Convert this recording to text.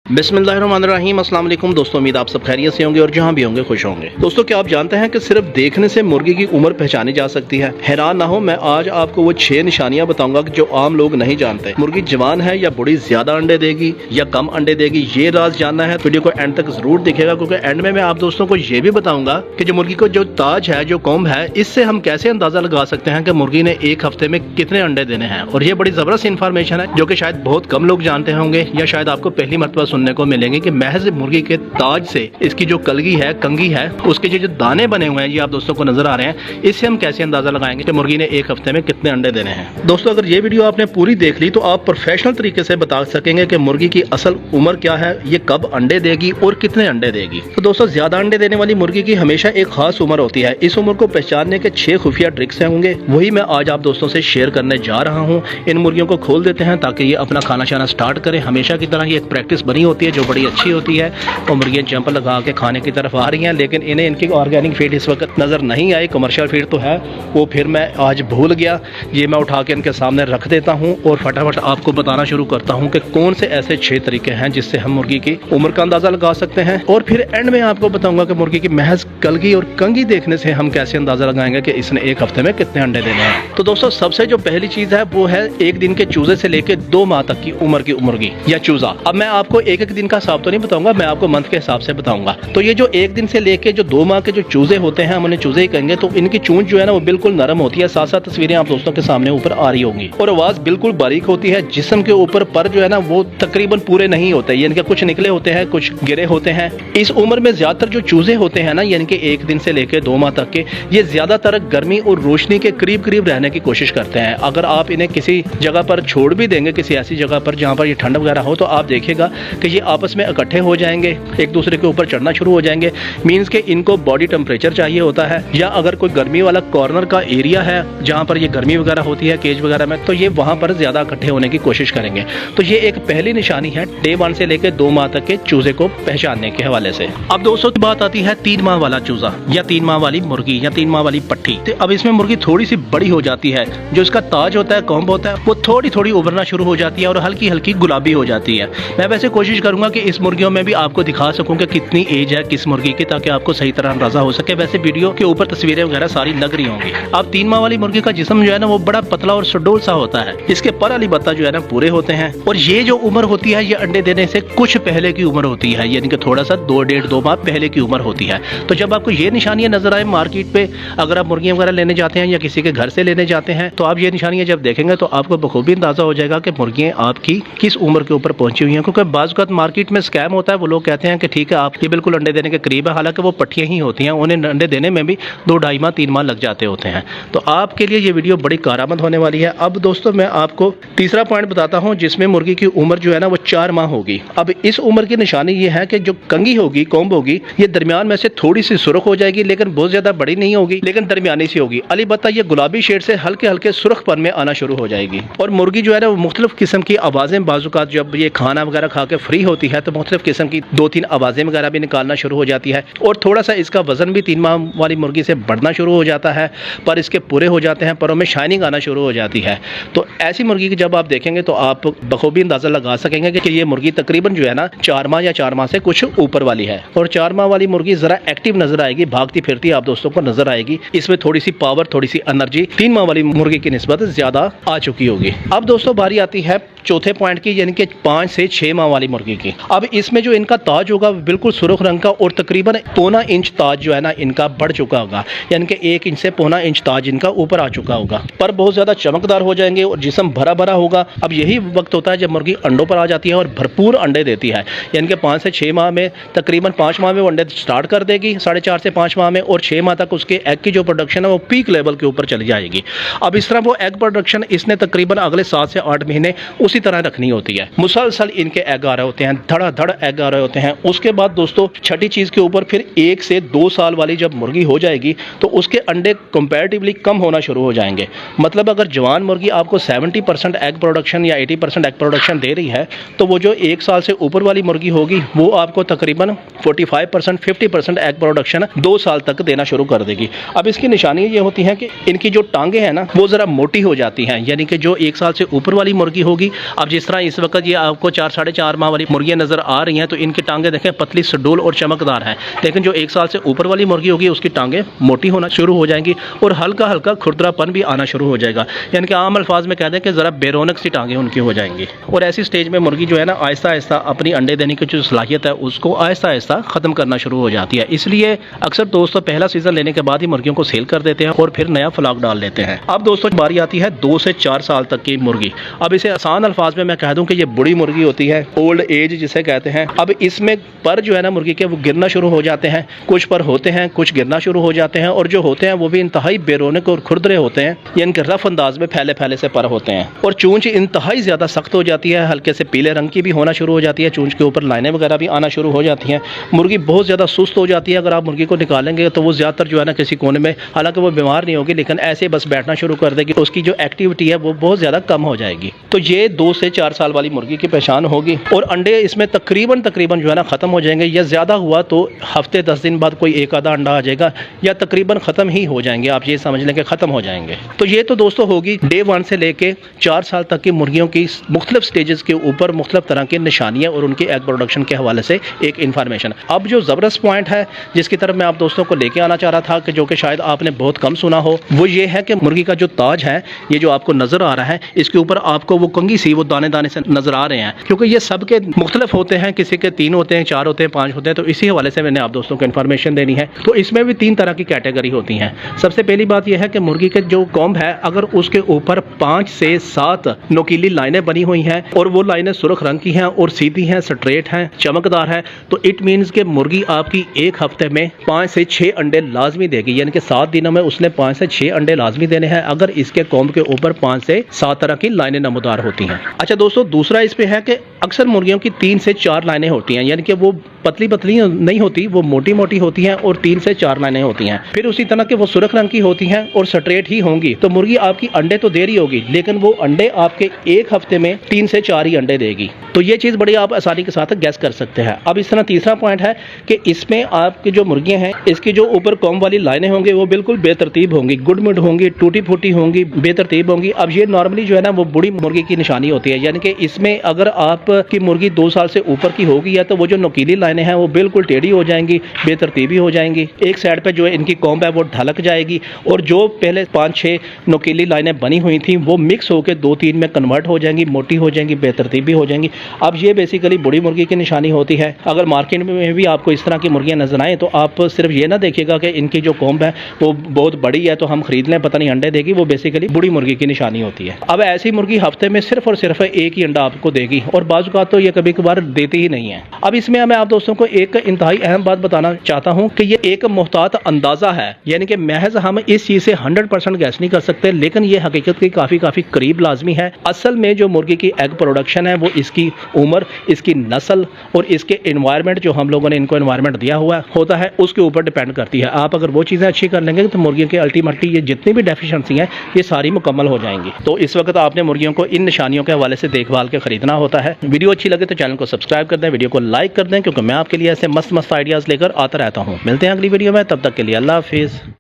बिस्मिल्लाहिर्रहमानिर्रहीम, अस्सलाम वालेकुम दोस्तों। उम्मीद आप सब खैरियत से होंगे और जहां भी होंगे खुश होंगे। दोस्तों, क्या आप जानते हैं कि सिर्फ देखने से मुर्गी की उम्र पहचानी जा सकती है? हैरान ना हो, मैं आज आपको वो 6 निशानियां बताऊंगा जो आम लोग नहीं जानते। मुर्गी जवान है या बुढ़ी, ज्यादा अंडे देगी या कम अंडे देगी, ये राज जानना है वीडियो को एंड तक जरूर दिखेगा, क्योंकि एंड में मैं आप दोस्तों को ये भी बताऊंगा कि जो मुर्गी को जो ताज है, जो कोम्ब है, इससे हम कैसे अंदाजा लगा सकते हैं कि मुर्गी ने एक हफ्ते में कितने अंडे देने हैं। और ये बड़ी जबरदस्त इन्फॉर्मेशन है जो कि शायद बहुत कम लोग जानते होंगे या शायद आपको पहली मरतबा सुनने को मिलेंगे कि महज मुर्गी के ताज से इसकी जो कलगी है, कंगी है, उसके जो दाने बने हुए हैं, ये आप दोस्तों को नजर आ रहे हैं, इससे हम कैसे अंदाजा लगाएंगे कि मुर्गी ने एक हफ्ते में कितने अंडे देने हैं। दोस्तों, अगर ये वीडियो आपने पूरी देख ली तो आप प्रोफेशनल तरीके से बता सकेंगे कि मुर्गी की असल उम्र क्या है, ये कब अंडे देगी और कितने अंडे देगी। तो दोस्तों, ज्यादा अंडे देने वाली मुर्गी की हमेशा एक खास उम्र होती है। इस उम्र को पहचानने के 6 खुफिया ट्रिक्स होंगे, वही मैं आज आप दोस्तों से शेयर करने जा रहा हूँ। इन मुर्गियों को खोल देते हैं ताकि ये अपना खाना शाना स्टार्ट करें। हमेशा की तरह ये एक प्रैक्टिस बनी होती है जो बड़ी अच्छी होती है। और मुर्गियां जंप लगा के खाने की तरफ आ रही हैं, लेकिन इन्हें इनकी ऑर्गेनिक फीड इस वक्त नजर नहीं आई। कमर्शियल फीड तो है, वो फिर मैं आज भूल गया। ये मैं उठा के इनके सामने रख देता हूं और फटाफट आपको बताना शुरू करता हूं कि कौन से ऐसे 6 तरीके हैं जिससे हम मुर्गी की उम्र का अंदाजा लगा सकते हैं। और फिर एंड में आपको बताऊंगा कि मुर्गी की महज कलगी और कंगी देखने से हम कैसे अंदाजा लगाएंगे कि इसने एक हफ्ते में कितने अंडे देने हैं। तो दोस्तों, सबसे जो पहली चीज है वो है एक दिन के चूजे से लेकर 2 माह तक की उम्र की मुर्गी या चूजा। अब मैं आपको एक एक दिन का हिसाब तो नहीं बताऊंगा, मैं आपको मंथ के हिसाब से बताऊंगा। तो ये जो एक दिन से लेके जो 2 माह के जो चूजे होते हैं, हम उन्हें चूजे ही कहेंगे, तो इनकी चूंच जो है ना वो बिल्कुल नरम होती है। साथ साथ तस्वीरें आप दोस्तों के सामने ऊपर आ रही होंगी और आवाज बिल्कुल बारीक होती है। जिस्म के ऊपर पर जो है ना वो तकरीबन पूरे नहीं होते, यानी कि कुछ निकले होते हैं, कुछ गिरे होते हैं। इस उम्र में ज्यादातर जो चूजे होते हैं ना, यानी कि एक दिन से लेके 2 माह तक के, ये ज्यादातर गर्मी और रोशनी के करीब करीब रहने की कोशिश करते हैं। अगर आप इन्हें किसी जगह पर छोड़ भी देंगे, किसी ऐसी जगह पर जहाँ पर ये ठंड वगैरह हो, तो आप देखेगा कि ये आपस में इकट्ठे हो जाएंगे, एक दूसरे के ऊपर चढ़ना शुरू हो जाएंगे। मींस के इनको बॉडी टेम्परेचर चाहिए होता है, या अगर कोई गर्मी वाला कॉर्नर का एरिया है जहां पर ये गर्मी वगैरह होती है केज वगैरह में, तो ये वहां पर ज्यादा इकट्ठे होने की कोशिश करेंगे। तो ये एक पहली निशानी है डे 1 से लेकर 2 माह तक के चूजे को पहचानने के हवाले से। अब दोस्तों, बात आती है 3 माह वाला चूजा या 3 माह वाली मुर्गी या 3 माह वाली पट्टी। तो अब इसमें मुर्गी थोड़ी सी बड़ी हो जाती है, जो इसका ताज होता है, कोम्ब होता है, वो थोड़ी थोड़ी उभरना शुरू हो जाती है और हल्की हल्की गुलाबी हो जाती है। मैं वैसे कोशिश करूंगा कि इस मुर्गियों में भी आपको दिखा सकूं कि कितनी एज है किस मुर्गी की, ताकि आपको सही तरह अंदाजा हो सके। वैसे वीडियो के ऊपर तस्वीरें वगैरह सारी लग रही होंगी। अब 3 माह वाली मुर्गी का जिस्म जो है ना वो बड़ा पतला और सुडोल सा होता है। इसके पर वाली बत्ता जो है ना पूरे होते हैं। और ये जो उम्र होती है, ये अंडे देने से कुछ पहले की उम्र होती है, यानी कि थोड़ा सा 2 माह पहले की उम्र होती है। तो जब आपको ये निशानियां नजर आए मार्केट पे, अगर आप मुर्गियां वगैरह लेने जाते हैं या किसी के घर से लेने जाते हैं, तो आप ये निशानियां जब देखेंगे तो आपको बखूबी अंदाजा हो जाएगा कि मुर्गियां आपकी किस उम्र के ऊपर पहुंची हुई हैं। क्योंकि बाज़ वक़्त मार्केट में स्कैम होता है, वो लोग कहते हैं कि ठीक है आप ये बिल्कुल अंडे देने के करीब है, हालांकि वो पट्टियां ही होती हैं, उन्हें अंडे देने में भी 2-2.5 माह 3 माह लग जाते होते हैं। तो आपके लिए ये वीडियो बड़ी कारआमद होने वाली है। अब दोस्तों, मैं आपको तीसरा पॉइंट बताता हूं जिसमें मुर्गी की उम्र जो है ना वो 4 माह होगी। अब इस उम्र की निशानी ये है कि जो कंगी होगी, कोम्ब होगी, ये दरमियान में से थोड़ी सी सुर्ख हो जाएगी, लेकिन बहुत ज्यादा बड़ी नहीं होगी, लेकिन दरमियानी सी होगी। अलबत्ता ये गुलाबी शेड से हल्के हल्के सुर्खपन में आना शुरू हो जाएगी। और मुर्गी जो है ना वो मुख्तलिफ किस्म की आवाजें, बाजुकात जब ये खाना वगैरह खा के फ्री होती है तो मुख्तलिफ किस्म की 2-3 आवाजें वगैरह भी निकालना शुरू हो जाती है। और थोड़ा सा इसका वजन भी 3 माह वाली मुर्गी से बढ़ना शुरू हो जाता है, पर इसके पूरे हो जाते हैं, परों में शाइनिंग आना शुरू हो जाती है। तो ऐसी मुर्गी की जब आप देखेंगे तो आप बखूबी अंदाजा लगा सकेंगे कि ये मुर्गी तकरीबन जो है ना 4 माह या 4 माह से कुछ ऊपर वाली है। और 4 माह वाली मुर्गी जरा एक्टिव नजर आएगी, भागती फिरती आप दोस्तों को नजर आएगी। इसमें थोड़ी सी पावर, थोड़ी सी एनर्जी 3 माह वाली मुर्गी की निस्बत ज्यादा आ चुकी होगी। अब दोस्तों, बारी आती है चौथे पॉइंट की, यानी कि 5 से 6 माह वाली मुर्गी की। अब इसमें जो इनका ताज होगा बिल्कुल सुर्ख रंग का और तकरीबन 1.25 इंच ताज जो है ना इनका बढ़ चुका होगा, यानी कि 1 इंच से 1.25 इंच ताज इनका ऊपर आ चुका होगा। पर बहुत ज्यादा चमकदार हो जाएंगे और जिस्म भरा भरा होगा। अब यही वक्त होता है जब मुर्गी अंडों पर आ जाती है और भरपूर अंडे देती है, यानी कि 5 से 6 माह में, तकरीबन 5 माह में वो अंडे स्टार्ट कर देगी, 4.5 से 5 माह में, और 6 माह तक उसके एग की जो प्रोडक्शन है वो पीक लेवल के ऊपर चली जाएगी। अब इस तरह वो एग प्रोडक्शन इसने तकरीबन अगले 7 से 8 महीने उसी तरह रखनी होती है। मुसलसल इनके एग आ रहे होते हैं, धड़ाधड़ एग आ रहे होते हैं। उसके बाद दोस्तों, छठी चीज के ऊपर फिर 1 से 2 साल वाली जब मुर्गी हो जाएगी तो उसके अंडे कंपैरेटिवली कम होना शुरू हो जाएंगे। मतलब अगर जवान मुर्गी आपको 70% एग प्रोडक्शन या 80% एग प्रोडक्शन दे रही है, तो वो जो 1 साल से ऊपर वाली मुर्गी होगी वो आपको तकरीबन 45% 50% एग प्रोडक्शन 2 साल तक देना शुरू कर देगी। अब इसकी निशानी ये होती है कि इनकी जो टांगे हैं ना वो ज़रा मोटी हो जाती हैं, यानी कि जो 1 साल से ऊपर वाली मुर्गी होगी, अब जिस तरह इस वक्त ये आपको 4 साढ़े 4 माह वाली मुर्गियाँ नज़र आ रही हैं तो इनकी टांगे देखें पतली सडूल और चमकदार हैं। लेकिन जो 1 साल से ऊपर वाली मुर्गी होगी उसकी टांगे मोटी होना शुरू हो जाएंगी और हल्का हल्का खुरदरापन भी आना शुरू हो जाएगा, यानी कि आम अल्फाज में कह दें कि ज़रा बेरौनक सी टांगे उनकी हो जाएंगी। और ऐसी स्टेज में मुर्गी जो है ना आहिस्ता आहिस्ता अपनी अंडे देने की जो सलाहियत है उसको आहिस्ता आहिस्ता ख़त्म करना शुरू हो जाती है। इसलिए अक्सर दोस्तों पहला सीज़न लेने के बाद ही मुर्गियों को सेल कर देते हैं और फिर नया फ्लॉक डाल लेते हैं। अब दोस्तों बारी आती है 2 से 4 साल तक की मुर्गी। अब इसे आसान अल्फाज में मैं कह दूं कि ये बड़ी मुर्गी होती है, ओल्ड एज जिसे कहते हैं। अब इसमें पर जो है ना मुर्गी के वो गिरना शुरू हो जाते हैं, कुछ पर होते हैं, कुछ गिरना शुरू हो जाते हैं और जो होते हैं वो भी इंतहाई बेरौनक और खुरदरे होते हैं, यानी कि रफ अंदाज में फैले फैले से पर होते हैं। और चूंच इंतहाई ज़्यादा सख्त हो जाती है, हल्के से पीले रंग की भी होना शुरू हो जाती है, चूंच के ऊपर लाइनें वगैरह भी आना शुरू हो जाती हैं। मुर्गी बहुत ज़्यादा सुस्त हो जाती है, अगर आप मुर्गी को निकालेंगे तो वो ज़्यादातर जो है ना किसी कोने में, हालांकि वो बीमार नहीं होगी लेकिन ऐसे बस बैठना शुरू कर देगी, उसकी जो एक्टिविटी है वो बहुत ज़्यादा कम हो जाएगी। तो ये 2 से 4 साल वाली मुर्गी की पहचान होगी। और अंडे इसमें तकरीबन जो है ना ख़त्म हो जाएंगे, या ज़्यादा हुआ तो हफ्ते 10 दिन बाद कोई एक आधा अंडा आ जाएगा, या तकरीबन ख़त्म ही हो जाएंगे, आप ये समझ लें कि ख़त्म हो जाएंगे। तो ये तो दोस्तों होगी डे 1 से लेके 4 साल तक की मुर्गियों की मुख्तलिफ स्टेजेस के ऊपर मुख्तलिफ तरह की निशानियाँ और उनकी एग प्रोडक्शन के हवाले से एक इन्फॉर्मेशन। अब जो ज़बरदस्त पॉइंट है जिसकी तरफ मैं आप दोस्तों को लेके आना चाह रहा था, कि जो कि शायद आपने बहुत कम सुना हो, वो ये है कि मुर्गी का जो ताज है, ये जो आपको नज़र आ रहा है, इसके ऊपर आपको वो कंघी सी वो दाने दाने से नज़र आ रहे हैं, क्योंकि ये सबके मुख्तलिफ होते हैं, किसी के 3 होते हैं, 4 होते हैं, 5 होते हैं। तो इसी हवाले से मैंने आप दोस्तों को इन्फॉर्मेशन देनी है। तो इसमें भी 3 तरह की कैटेगरी होती हैं। सबसे पहली बात यह है कि मुर्गी के जो कॉम्ब है, अगर उसके ऊपर 5 से 7 नुकीली लाइनें बनी हुई हैं और वो लाइनें सुर्ख रंग की हैं और सीधी हैं, स्ट्रेट हैं, चमकदार है, तो इट मीन्स कि मुर्गी आपकी एक हफ्ते में 5 से 6 अंडे लाजमी देगी, यानी कि 7 दिनों में उसने 5 से 6 अंडे लाजमी देने हैं अगर इसके कॉम्ब के ऊपर 5 से 7 तरह की लाइनें नमूदार होती हैं। अच्छा दोस्तों, दूसरा इस पे है कि अक्सर मुर्गियों की 3 से 4 लाइनें होती हैं, यानी कि वो पतली पतली नहीं होती, वो मोटी मोटी होती हैं और 3 से 4 लाइनें होती हैं। फिर उसी तरह के वो सुर्ख रंग की होती हैं और स्ट्रेट ही होंगी। तो मुर्गी आपकी अंडे तो दे रही होगी, लेकिन वो अंडे आपके एक हफ्ते में 3 से 4 ही अंडे देगी। तो ये चीज़ बड़ी आप आसानी के साथ गैस कर सकते हैं। अब इस तरह तीसरा पॉइंट है कि इसमें आपकी जो मुर्गियां हैं, इसकी जो ऊपर कॉम्ब वाली लाइनें होंगी वो बिल्कुल बेतरतीब होंगी, गुडमुड होंगी, टूटी फूटी होंगी, बेतरतीब होंगी। अब ये नॉर्मली जो है ना वो बड़ी मुर्गी की निशानी होती है, यानी कि इसमें अगर आपकी मुर्गी 2 साल से ऊपर की होगी या तो वो जो नुकीली लाइनें हैं वो बिल्कुल टेढ़ी हो जाएंगी, बेतरतीबी हो जाएंगी, एक साइड पे जो इनकी कॉम्ब है वो ढलक जाएगी, और जो पहले 5-6 नुकीली लाइनें बनी हुई थी वो मिक्स होकर 2-3 में कन्वर्ट हो जाएंगी, मोटी हो जाएंगी, बेतरतीबी हो जाएंगी। अब ये बेसिकली बड़ी मुर्गी की निशानी होती है। अगर मार्केट में भी आपको इस तरह की मुर्गियां नजर आए तो आप सिर्फ ये ना देखिएगा कि इनकी जो कॉम्ब है वो बहुत बड़ी है तो हम खरीद लें, पता नहीं अंडे देगी, वो बेसिकली बड़ी मुर्गी की निशानी होती है। अब ऐसी मुर्गी हफ्ते में सिर्फ और सिर्फ एक ही अंडा आपको देगी, और बाज़ औक़ात तो ये कभी कभार देती ही नहीं है। अब इसमें मैं आप दोस्तों को एक इंतहाई अहम बात बताना चाहता हूँ कि ये एक मुहतात अंदाजा है, यानी कि महज हम इस चीज़ से 100% गैस नहीं कर सकते, लेकिन ये हकीकत की काफ़ी करीब लाजमी है। असल में जो मुर्गी की एग प्रोडक्शन है वो इसकी उम्र, इसकी नस्ल और इसके एनवायरनमेंट, जो हम लोगों ने इनको एनवायरनमेंट दिया हुआ होता है, उसके ऊपर डिपेंड करती है। आप अगर वो चीज़ें अच्छी कर लेंगे तो मुर्गियों की अल्टीमेटली ये जितनी भी डेफिशिएंसी हैं ये सारी मुकम्मल हो जाएंगी। तो इस वक्त आपने मुर्गियों को इन निशानियों के हवाले से देखभाल के खरीदना होता है। वीडियो अच्छी लगे तो चैनल को सब्सक्राइब कर दें, वीडियो को लाइक कर दें, क्योंकि मैं आपके लिए ऐसे मस्त आइडियाज़ लेकर आता रहता हूँ। मिलते हैं अगली वीडियो में, तब तक के लिए अल्लाह हाफिज़।